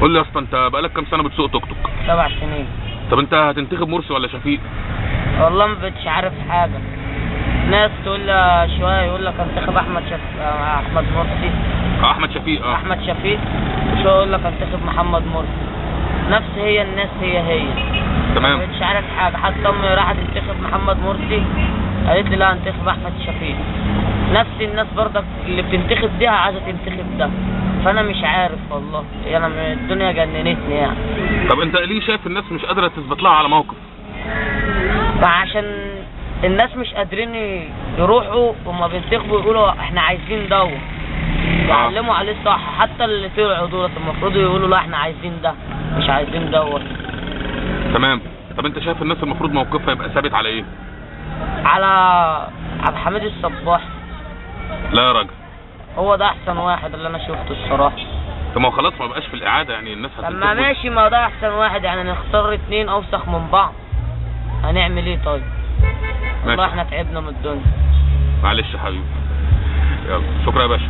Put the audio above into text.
قول لي يا اسطى، انت بقالك كام سنه بتسوق توك توك؟ 7 سنين. طب انت هتنتخب مرسي ولا شفيق؟ والله ما بقتش عارف حاجه. ناس تقول لي شويه يقول لك انتخب احمد مرسي. احمد شفيق. احمد شفيق. شويه يقول لك انتخب محمد مرسي. نفس هي الناس هي. تمام. ما بقتش عارف حاجه. حتى امي راحت تنتخب محمد مرسي قالت لي لا انتخب احمد شفيق. نفس الناس برضك اللي بتنتخب دي عايزه تنتخب ده، فانا مش عارف والله. انا الدنيا جننتني يعني. طب انت ليه شايف الناس مش قادره تثبت لها على موقف؟ عشان الناس مش قادرين يروحوا وما بينتخبوا يقولوا احنا عايزين دوت، يعلموا عليه الصح. حتى اللي طلعوا دولت المفروض يقولوا لا احنا عايزين ده مش عايزين دوت. تمام. طب انت شايف الناس المفروض موقفها يبقى ثابت على ايه؟ على عبد الحميد الصباح. لا يا راجل، هو ده احسن واحد اللي انا شفته الصراحه. طب ما هو خلاص ما بقاش في الاعاده، يعني الناس طب ما ماشي، ما ده احسن واحد. يعني نختار 2 اوسخ من بعض، هنعمل ايه طيب؟ والله احنا تعبنا من الدنيا. معلش يا حبيبي، يلا شكرا يا باشا.